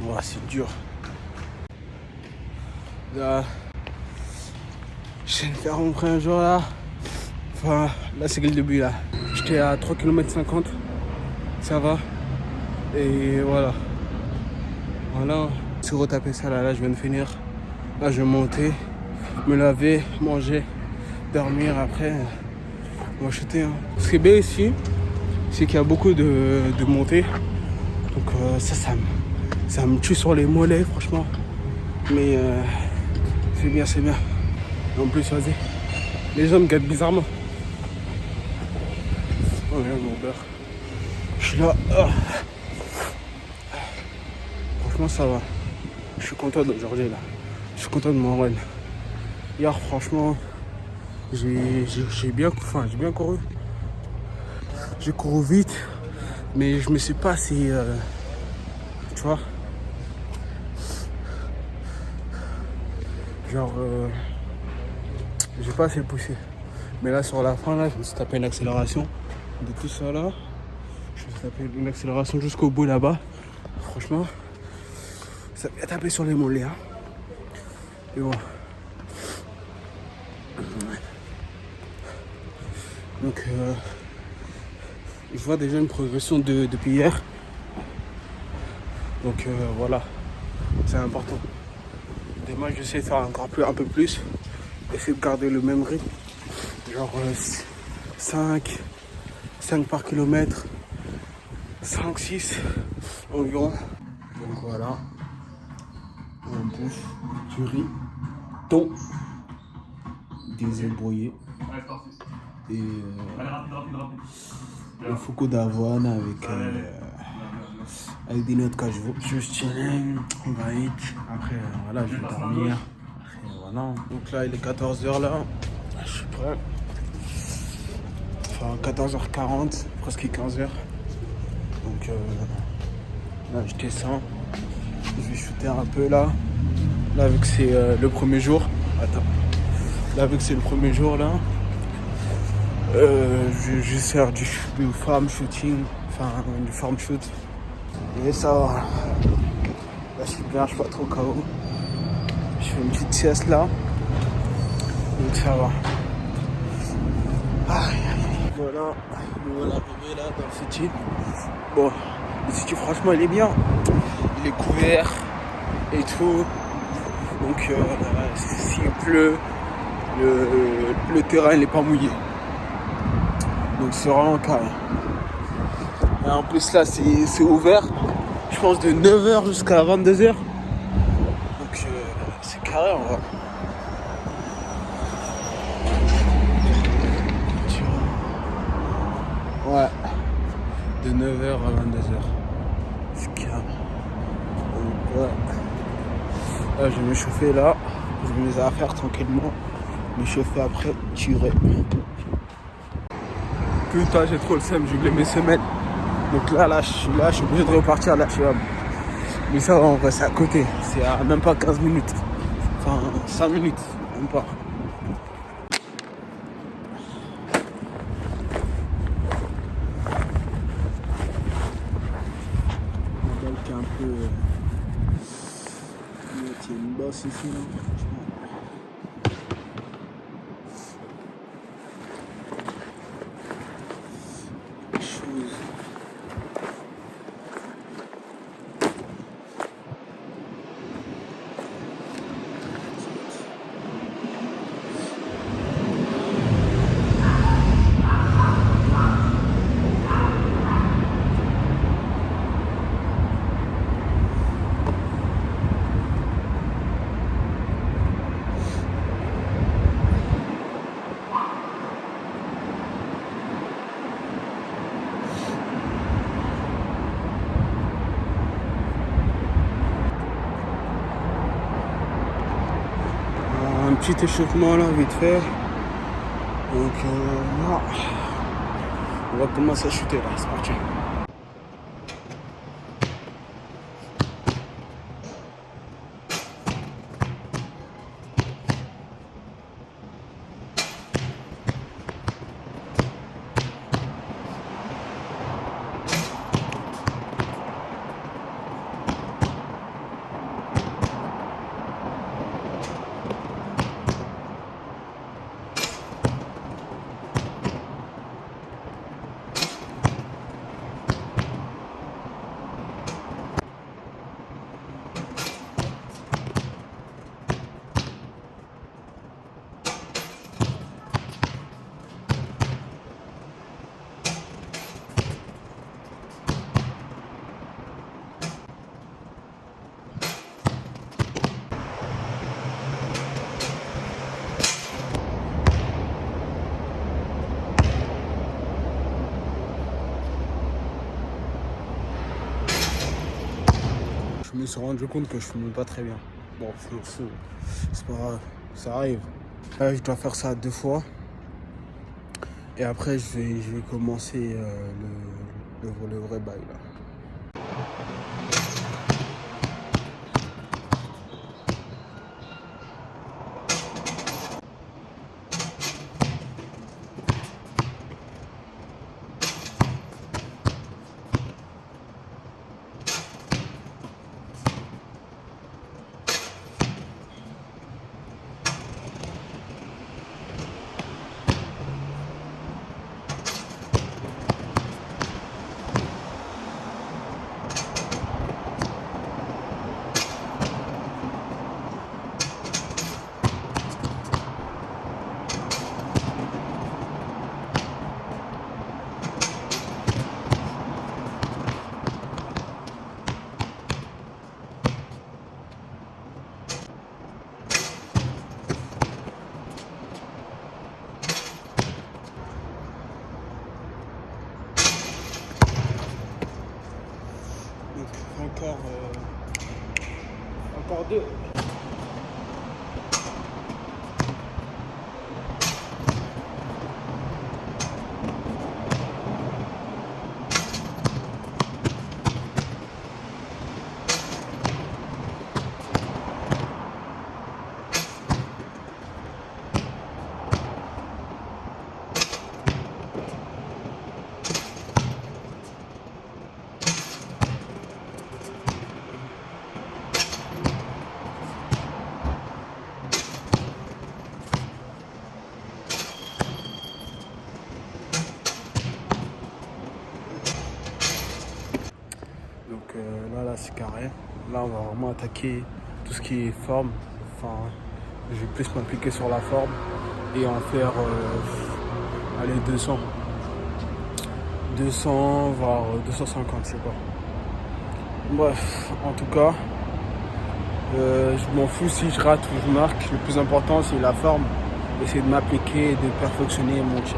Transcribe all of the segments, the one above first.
Oh, c'est dur. Là, je viens de faire mon premier jour là. Enfin, là c'est que le début là. J'étais à 3,50 km. Ça va. Et voilà. Voilà. Se retaper ça là, je viens de finir. Là je vais monter, me laver, manger, dormir après. On va chuter. Hein. Ce qui est bien ici, c'est qu'il y a beaucoup de montées. Donc ça me tue sur les mollets franchement. Mais c'est bien, c'est bien. En plus, vas-y. Les gens me gâtent bizarrement. Oh regarde mon beurre. Je suis là. Ah. Franchement ça va. Je suis content d'aujourd'hui là. Je suis content de mon run. Hier franchement j'ai bien couru. J'ai couru vite. Mais je me suis pas assez tu vois. Genre j'ai pas assez poussé. Mais là sur la fin là, je me suis tapé une accélération de tout ça là. Je me suis tapé une accélération jusqu'au bout là-bas. Franchement, ça m'a tapé sur les mollets. Hein. Et bon. Donc je vois déjà une progression depuis hier. Donc voilà, c'est important. Demain j'essaie de faire un peu plus. Essayer de garder le même rythme. Genre 5 par kilomètre. 5-6 environ. Donc voilà. On bouffe du riz, thon, des œufs brouillés et un foucault d'avoine avec des noix de cajou. Juste chilling, on va eat. Après voilà, je vais dormir. Après voilà. Donc là il est 14h là. Je suis prêt. Enfin 14h40, presque 15h. Donc là je descends. Je vais shooter un peu là. Là vu que c'est le premier jour. Attends. Là vu que c'est le premier jour là. Je vais faire du farm shooting. Enfin du farm shoot. Et ça va. Là je suis bien, je suis pas trop KO. Je fais une petite sieste là. Donc ça va. Aïe, aïe. Voilà. Voilà l'arrivée là dans le city. Bon, le city franchement il est bien. Il est couvert et tout. Donc s'il pleut, le terrain il n'est pas mouillé. Donc c'est vraiment carré. Et en plus là c'est ouvert, je pense de 9h jusqu'à 22h. Donc c'est carré en vrai. Ouais. De 9h à 22h. C'est carré. Donc ouais. Là je vais m'échauffer là. Je vais mes affaires tranquillement. M'échauffer après, tirer. Putain j'ai trop le seum, j'ai oublié mes semelles. Donc là je suis obligé de repartir là, tu vois. Mais ça va en vrai, c'est à côté. C'est à même pas 15 minutes. Enfin 5 minutes, même pas. La balle qui est un peu... Il y a une bosse ici là, franchement. Un petit échauffement là, vite fait. Donc voilà. On va commencer à shooter là, c'est parti. je me suis rendu compte que je filme pas très bien. Bon, c'est pas grave, ça arrive. Là, je dois faire ça 2 fois. Et après, je vais commencer le vrai bail là. Donc encore 2. Donc là c'est carré. Là on va vraiment attaquer tout ce qui est forme. Enfin, je vais plus m'appliquer sur la forme et en faire allez 200, voire 250, je sais pas. Bref, en tout cas, je m'en fous si je rate ou je marque. Le plus important c'est la forme. Essayer de m'appliquer et de perfectionner mon tir.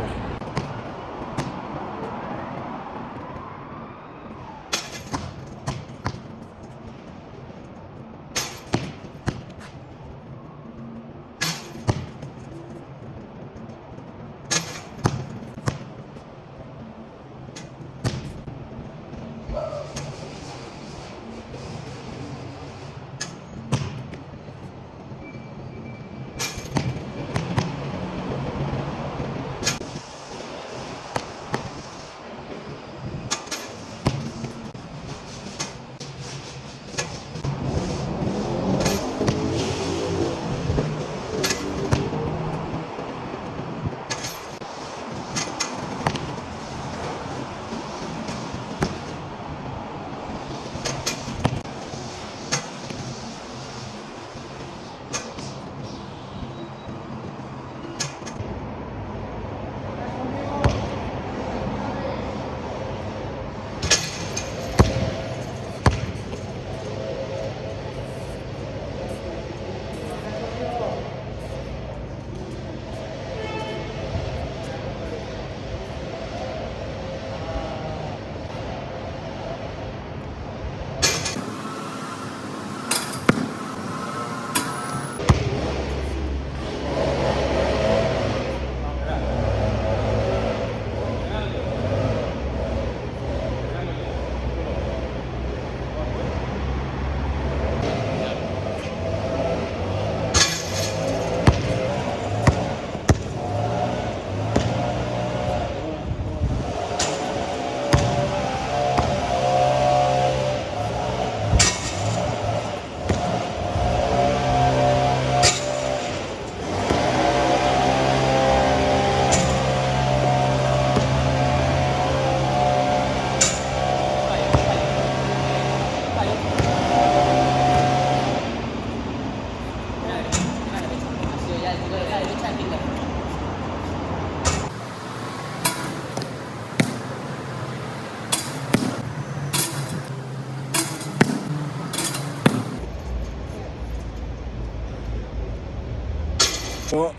Bon,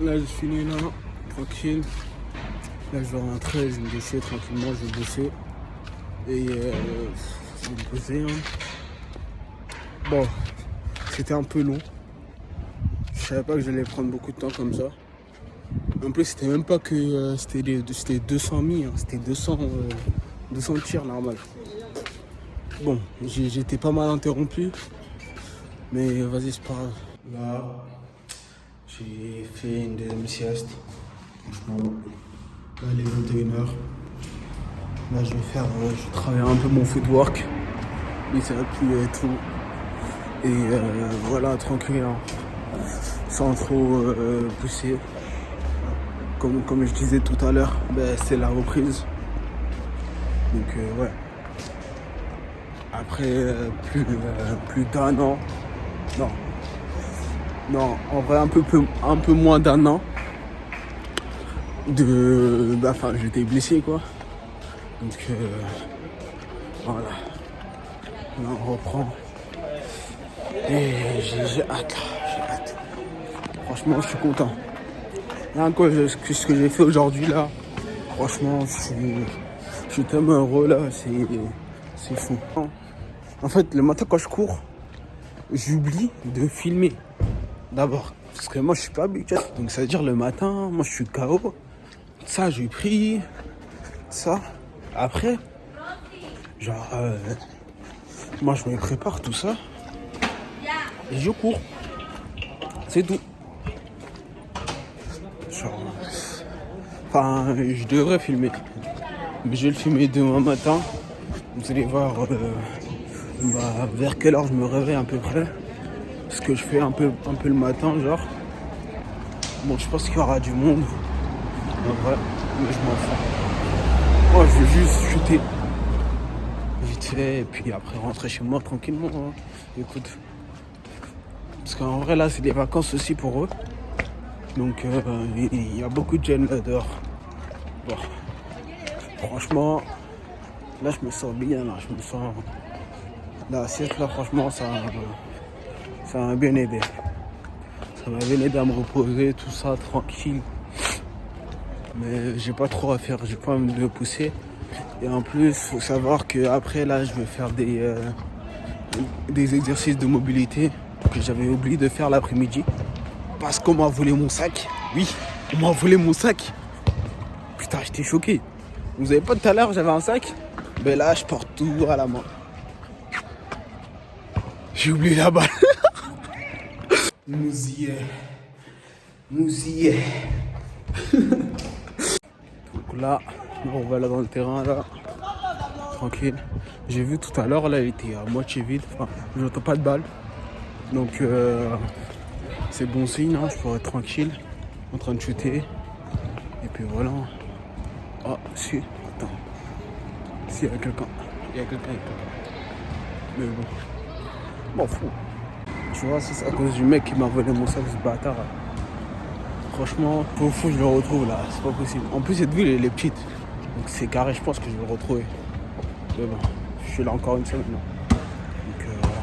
là je finis là, tranquille. Là je vais rentrer, je vais me doucher tranquillement, je vais bosser. Et je vais me poser. Hein. Bon, c'était un peu long. Je savais pas que j'allais prendre beaucoup de temps comme ça. En plus, c'était même pas que c'était 200 mis, hein. C'était 200 tirs normal. Bon, j'étais pas mal interrompu, mais vas-y, c'est pas grave. Là, j'ai fait une deuxième sieste. Franchement, là, il est 21h. Là, je vais travailler un peu mon footwork, les appuis et tout. Et voilà, tranquille, hein. Sans trop pousser. Comme je disais tout à l'heure, ben, c'est la reprise. Donc ouais. Après plus d'un an. Non. Non, en vrai un peu moins d'un an. Enfin, j'étais blessé quoi. Donc voilà. Là on reprend. Et j'ai hâte. J'ai hâte. Franchement, je suis content. Là, ce que j'ai fait aujourd'hui là, franchement, je suis tellement heureux là, c'est fou. En fait, le matin quand je cours, j'oublie de filmer d'abord. Parce que moi je suis pas habitué. Donc ça veut dire le matin, moi je suis KO. Ça j'ai pris. Ça. Après, genre, moi je me prépare tout ça. Et je cours. C'est tout. Genre, enfin, je devrais filmer. Mais je vais le filmer demain matin. Vous allez voir vers quelle heure je me réveille à peu près. Ce que je fais un peu le matin, genre. Bon, je pense qu'il y aura du monde. En vrai, mais je m'en fous. Moi, je vais juste shooter. Vite fait, et puis après rentrer chez moi tranquillement. Hein. Écoute. Parce qu'en vrai, là, c'est des vacances aussi pour eux. Donc, il y a beaucoup de jeunes là dehors. Bon. Franchement, là, je me sens bien. Là, je me sens. La sieste, là, franchement, ça m'a bien aidé. Ça m'a bien aidé à me reposer, tout ça, tranquille. Mais j'ai pas trop à faire, j'ai pas envie de pousser. Et en plus, faut savoir que après là, je vais faire des exercices de mobilité que j'avais oublié de faire l'après-midi. Parce qu'on m'a volé mon sac. Oui, on m'a volé mon sac. Putain, j'étais choqué. Vous avez pas tout à l'heure, j'avais un sac. Ben là, je porte tout à la main. J'ai oublié la balle. Nous y est. Donc là, on va là dans le terrain là. Tranquille. J'ai vu tout à l'heure là, il était à moitié vide. Enfin, j'entends pas de balle. Donc c'est bon signe, hein, je pourrais être tranquille, en train de shooter. Et puis voilà. Ah si, attends. Si, il y a quelqu'un. Mais bon. M'en fous. Tu vois, c'est à cause du mec qui m'a volé mon sac, ce bâtard. Franchement, faut que je le retrouve là, c'est pas possible. En plus cette ville elle est petite. Donc c'est carré, je pense que je vais le retrouver. Mais bon, je suis là encore une semaine. Donc voilà.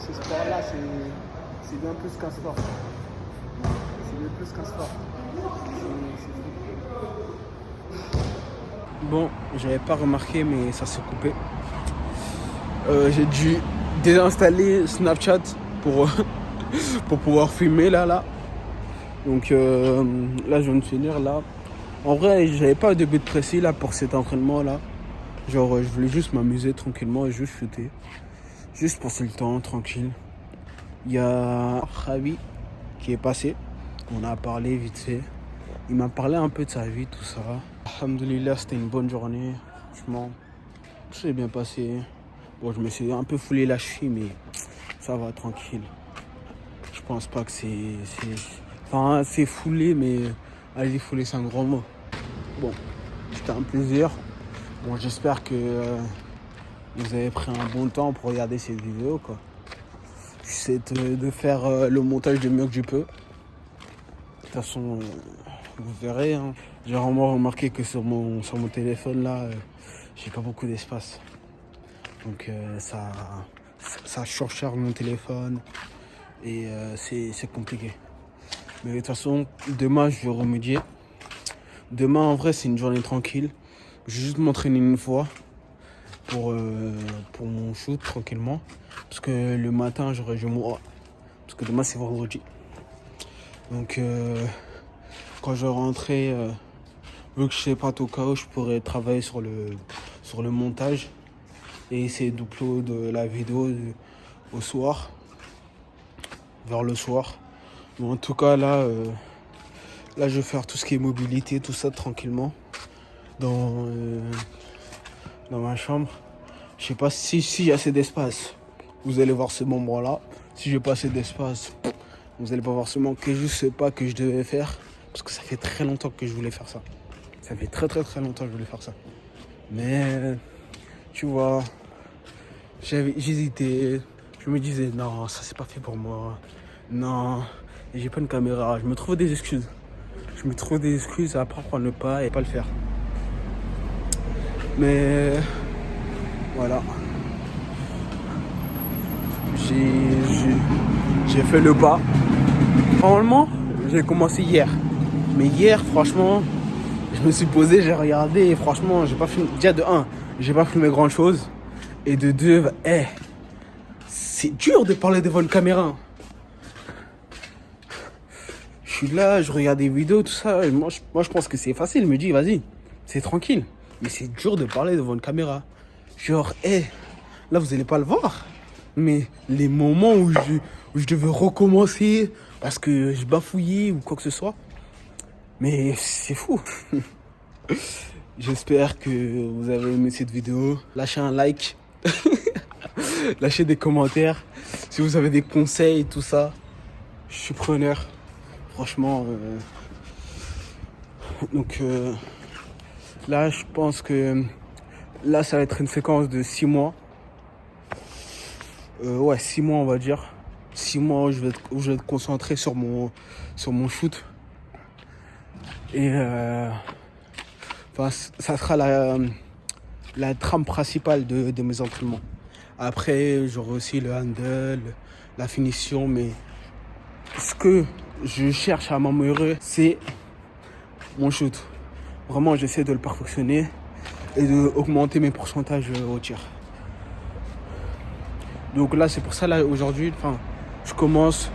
Ce sport-là, c'est bien plus qu'un sport. C'est bien plus qu'un sport. Bon, j'avais pas remarqué, mais ça s'est coupé. J'ai dû désinstaller Snapchat pour pouvoir filmer là. Donc là, je viens de finir là. En vrai, j'avais pas de but précis là pour cet entraînement là. Genre, je voulais juste m'amuser tranquillement et juste shooter. Juste passer le temps, tranquille. Il y a Ravi qui est passé. On a parlé vite fait. Il m'a parlé un peu de sa vie, tout ça. Alhamdoulilah, c'était une bonne journée. Franchement, tout s'est bien passé. Bon, je me suis un peu foulé la cheville, mais ça va, tranquille. Je pense pas que c'est... Enfin, c'est foulé, mais... Allez, foulé, c'est un grand mot. Bon, c'était un plaisir. Bon, j'espère que vous avez pris un bon temps pour regarder cette vidéo, quoi. J'essaie de faire le montage du mieux que je peux. De toute façon, vous verrez. Hein. J'ai vraiment remarqué que sur mon téléphone, là, j'ai pas beaucoup d'espace. Donc, ça surcharge mon téléphone. Et c'est compliqué. Mais de toute façon, demain, je vais remédier. Demain, en vrai, c'est une journée tranquille. Je vais juste m'entraîner une fois pour mon shoot, tranquillement. Parce que le matin, je mourrai. Parce que demain, c'est vendredi. Donc, quand je rentrerai, vu que je sais pas au cas où, je pourrais travailler sur le montage. Et essayer d'upload la vidéo au soir. Vers le soir. Bon, en tout cas, là, je vais faire tout ce qui est mobilité, tout ça, tranquillement. Dans ma chambre. Je sais pas si j'ai assez d'espace. Vous allez voir ce moment-là. Si j'ai pas assez d'espace, vous allez pas voir ce moment que je sais pas que je devais faire. Parce que ça fait très longtemps que je voulais faire ça. Ça fait très très très longtemps que je voulais faire ça. Mais, tu vois, j'hésitais. Je me disais, non, ça c'est pas fait pour moi. Non, et j'ai pas une caméra. Je me trouve des excuses. À part prendre le pas et pas le faire. Mais voilà. J'ai fait le pas. Normalement, j'ai commencé hier. Mais hier, franchement, je me suis posé, j'ai regardé et franchement, j'ai pas filmé. Déjà de 1, j'ai pas filmé grand chose. Et de 2, c'est dur de parler devant une caméra. Je suis là, je regarde des vidéos, tout ça. Et moi, je pense que c'est facile. Je me dis, vas-y, c'est tranquille. Mais c'est dur de parler devant une caméra. Genre, là, vous allez pas le voir. Mais les moments où je devais recommencer parce que je bafouillais ou quoi que ce soit. Mais c'est fou. J'espère que vous avez aimé cette vidéo. Lâchez un like. Lâchez des commentaires. Si vous avez des conseils, tout ça, je suis preneur. Franchement. Donc là, je pense que là, ça va être une séquence de 6 mois. 6 mois, on va dire. 6 mois où je vais être concentré sur mon shoot. Et ça sera la trame principale de mes entraînements. Après, j'aurai aussi le handle, la finition, mais ce que je cherche à m'améliorer, c'est mon shoot. Vraiment, j'essaie de le perfectionner et d'augmenter mes pourcentages au tir. Donc là, c'est pour ça, là, aujourd'hui, je commence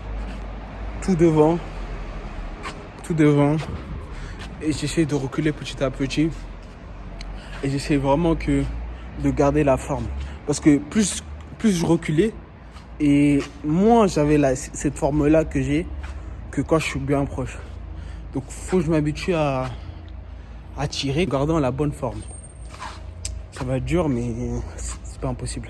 tout devant. Et j'essaie de reculer petit à petit. Et j'essaie vraiment de garder la forme. Parce que plus je reculais, et moins j'avais cette forme-là que j'ai que quand je suis bien proche. Donc il faut que je m'habitue à tirer en gardant la bonne forme. Ça va être dur, mais c'est pas impossible.